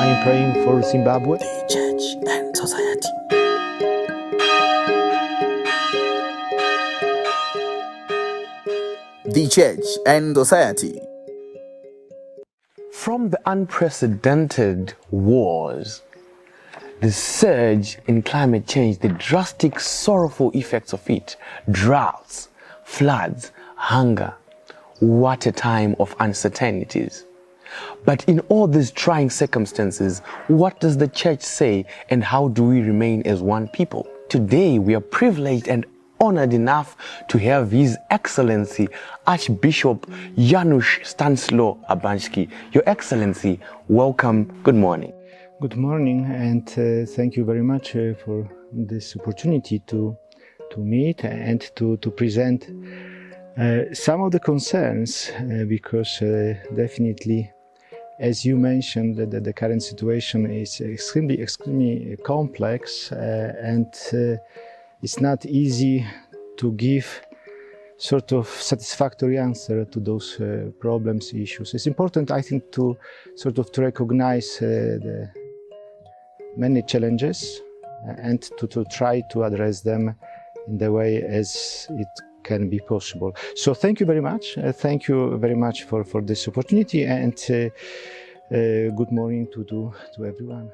I am praying for Zimbabwe. The Church and Society. The Church and Society. From the unprecedented wars, the surge in climate change, the drastic, sorrowful effects of it, droughts, floods, hunger, what a time of uncertainties. But in all these trying circumstances, what does the Church say and how do we remain as one people? Today, we are privileged and honored enough to have His Excellency Archbishop Janusz Stanisław Urbańczyk. Your Excellency, welcome. Good morning. Good morning, and thank you very much for this opportunity to meet and to present some of the concerns, because definitely, as you mentioned, the current situation is extremely complex, and it's not easy to give sort of satisfactory answer to those problems, issues. It's important, I think, to recognize the many challenges and to try to address them in the way as it can be possible. So thank you very much. Thank you very much for this opportunity, and good morning to everyone.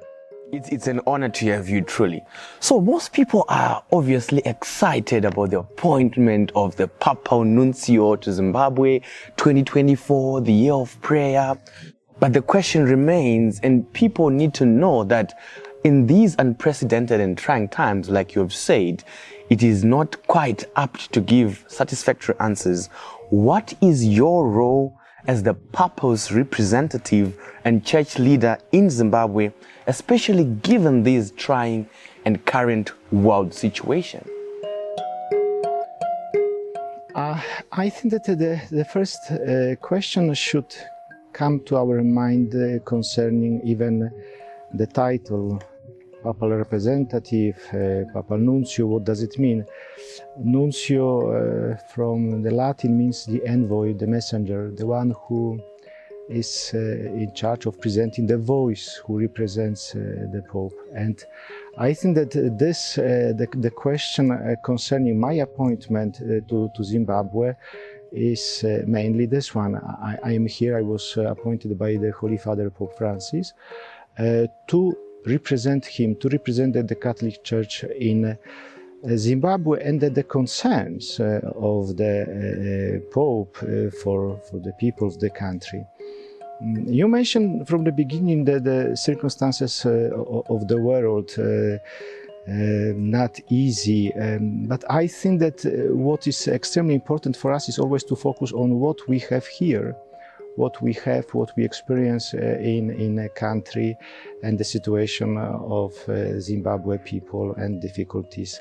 It's an honor to have you, truly. So most people are obviously excited about the appointment of the Papal Nuncio to Zimbabwe, 2024, the year of prayer. But the question remains, and people need to know that in these unprecedented and trying times, like you have said, it is not quite apt to give satisfactory answers. What is your role as the Papal's representative and church leader in Zimbabwe, especially given this trying and current world situation? I think that the first question should come to our mind concerning even the title, Papal representative, Papal Nuncio. What does it mean? Nuncio from the Latin means the envoy, the messenger, the one who is in charge of presenting the voice, who represents the Pope. And I think that the question concerning my appointment to Zimbabwe is mainly this one. I am here, I was appointed by the Holy Father Pope Francis to represent him, to represent the Catholic Church in Zimbabwe, and the concerns of the Pope for the people of the country. You mentioned from the beginning the circumstances of the world, not easy, but I think that what is extremely important for us is always to focus on what we have here, what we experience in a country, and the situation of Zimbabwe people and difficulties.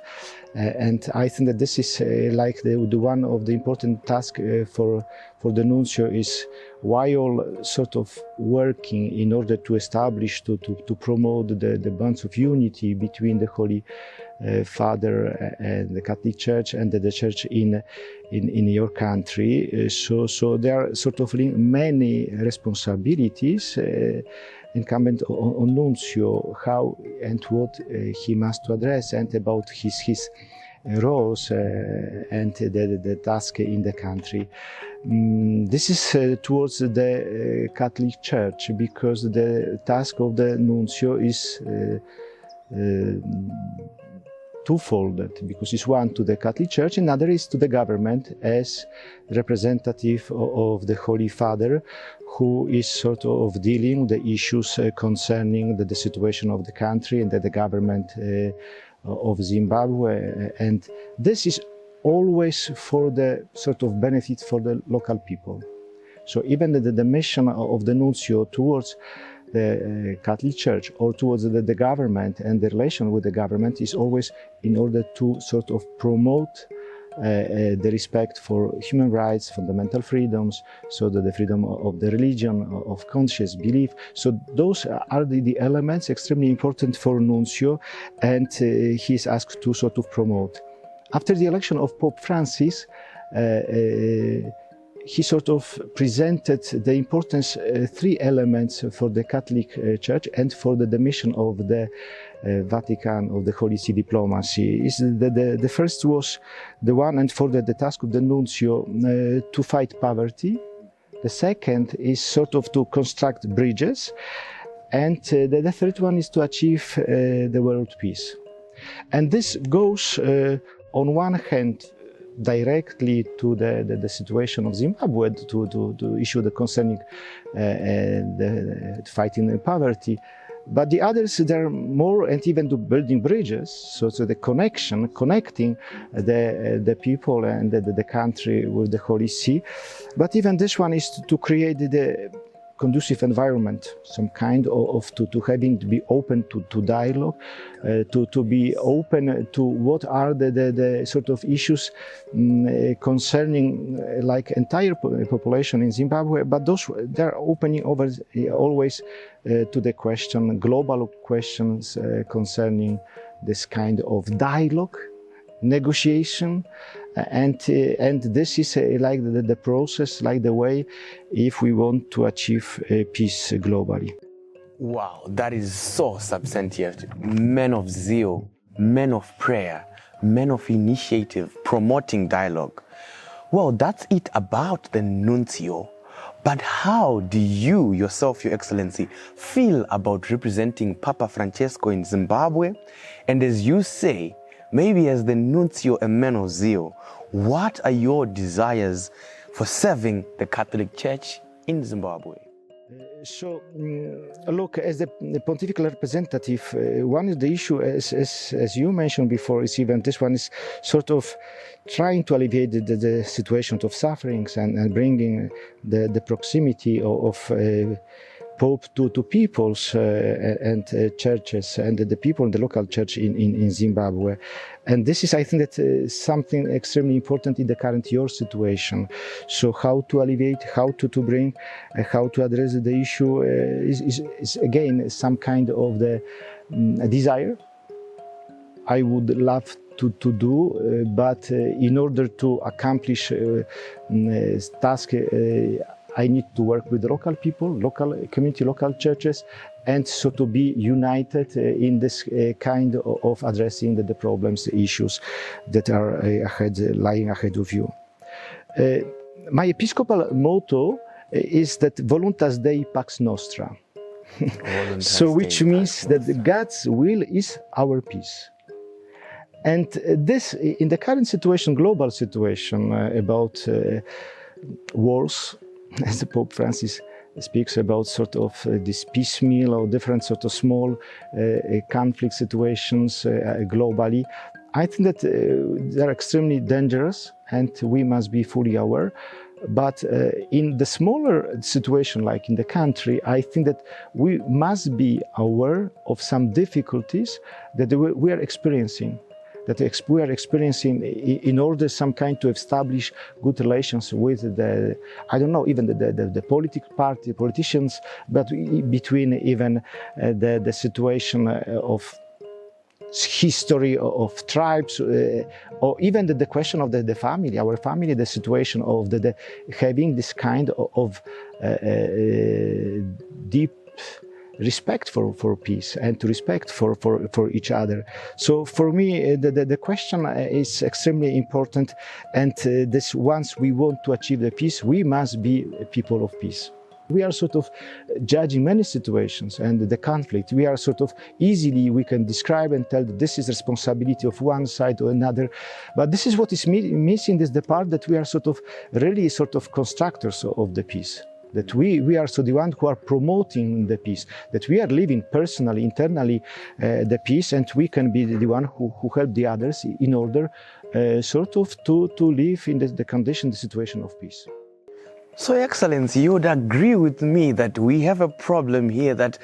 And I think that this is like the one of the important tasks for the Nuncio, is while sort of working in order to establish, to promote the bonds of unity between the Holy Father and the Catholic Church and the Church in your country. So there are sort of many responsibilities incumbent on Nuncio, how and what he must address, and about his roles and the task in the country. This is towards the Catholic Church, because the task of the Nuncio is twofold, because it's one to the Catholic Church, and another is to the government as representative of the Holy Father, who is sort of dealing with the issues concerning the situation of the country and the government of Zimbabwe. And this is always for the sort of benefit for the local people. So even the mission of the Nuncio towards the Catholic Church or towards the government and the relation with the government is always in order to sort of promote the respect for human rights, fundamental freedoms, so that the freedom of the religion, of conscience, belief. So those are the elements extremely important for Nuncio, and he is asked to sort of promote. After the election of Pope Francis, he sort of presented the importance, three elements for the Catholic Church and for the mission of the Vatican, of the Holy See diplomacy. The first was the one, and for the task of the nuncio, to fight poverty. The second is sort of to construct bridges. And the third one is to achieve the world peace. And this goes, on one hand, directly to the situation of Zimbabwe, to issue the concerning the fighting poverty. But the others, they're more, and even to building bridges, so the connecting the people and the country with the Holy See. But even this one is to create the conducive environment, some kind of to having to be open to dialogue, to be open to what are the sort of issues concerning like entire population in Zimbabwe, but those they're opening over always to the question, global questions concerning this kind of dialogue, negotiation, and this is like the process, like the way if we want to achieve peace globally. Wow, that is so substantive. Men of zeal, men of prayer, men of initiative, promoting dialogue. Well, that's it about the nuncio. But how do you yourself, Your Excellency, feel about representing Papa Francesco in Zimbabwe? And as you say, maybe as the nuncio and man of zeal, what are your desires for serving the Catholic Church in Zimbabwe? So, look, as the pontifical representative, one is the issue, as you mentioned before, is even this one is sort of trying to alleviate the situation of sufferings and bringing the proximity of Pope to peoples and churches and the people in the local church in Zimbabwe. And this is, I think, that something extremely important in the current your situation. So how to alleviate, how to bring, how to address the issue is again some kind of the desire I would love to do, but in order to accomplish task, I need to work with local people, local community, local churches, and so to be united in this kind of addressing the problems, the issues that are lying ahead of you. My episcopal motto is that voluntas Dei pax nostra. So which means that God's will is our peace. And this, in the current situation, global situation about wars, as Pope Francis speaks about sort of this piecemeal or different sort of small conflict situations globally, I think that they're extremely dangerous and we must be fully aware. But in the smaller situation, like in the country, I think that we must be aware of some difficulties that we are experiencing. That we are experiencing in order some kind to establish good relations with the, I don't know, even the politicians, but between even the situation of history of tribes, or even the question of the family, our family, the situation of the having this kind of deep respect for peace and to respect for each other. So for me, the question is extremely important, and this once we want to achieve the peace, we must be people of peace. We are sort of judging many situations and the conflict. We are sort of easily, we can describe and tell that this is responsibility of one side or another. But this is what is missing, is the part that we are sort of really sort of constructors of the peace. That we are so the ones who are promoting the peace, that we are living personally, internally the peace, and we can be the one who help the others in order sort of to live in the condition, the situation of peace. So, Excellency, you would agree with me that we have a problem here, that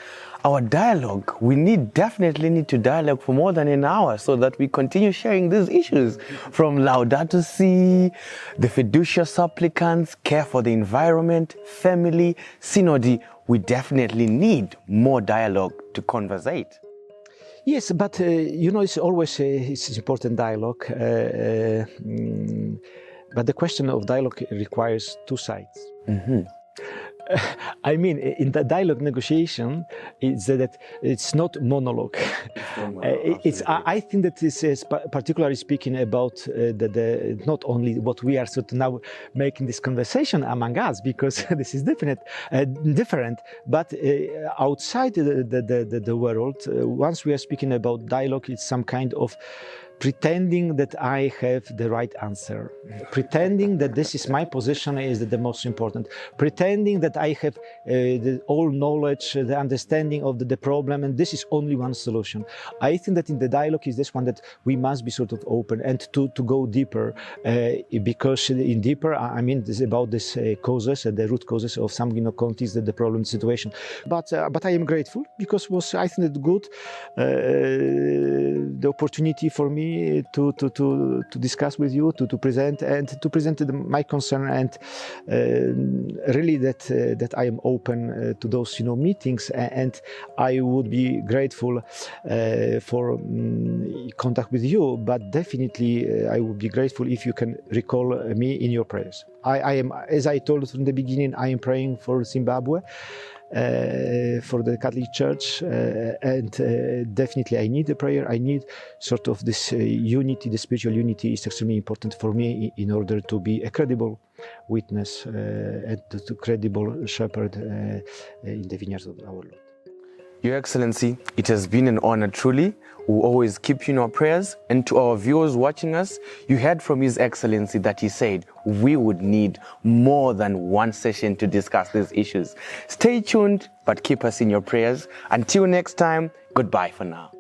our dialogue, we definitely need to dialogue for more than an hour so that we continue sharing these issues, from Laudato Si, the fiducia supplicans, care for the environment, family, synody. We definitely need more dialogue to conversate. Yes, but you know, it's always it's important dialogue. But the question of dialogue requires two sides. I mean, in the dialogue negotiation, it's that it's not monologue. I think that this is particularly speaking about the not only what we are sort of now making this conversation among us, because this is different, but outside the world, once we are speaking about dialogue, it's some kind of pretending that I have the right answer, pretending that this is my position is the most important, pretending that I have all knowledge, the understanding of the problem, and this is only one solution. I think that in the dialogue is this one that we must be sort of open and to go deeper, because in deeper, I mean, this is about this causes, the root causes of some conflicts, the problem situation. But I am grateful because I think it good the opportunity for me to discuss with you, to present my concern, and really that I am open to those meetings, and I would be grateful for contact with you. But definitely, I would be grateful if you can recall me in your prayers. I am, as I told from the beginning, I am praying for Zimbabwe. For the Catholic Church, and definitely I need a prayer. I need sort of this unity, the spiritual unity is extremely important for me in order to be a credible witness and to credible shepherd in the vineyards of our Lord. Your Excellency, it has been an honor truly. We'll always keep you in our prayers. And to our viewers watching us, you heard from His Excellency that he said we would need more than one session to discuss these issues. Stay tuned, but keep us in your prayers. Until next time, goodbye for now.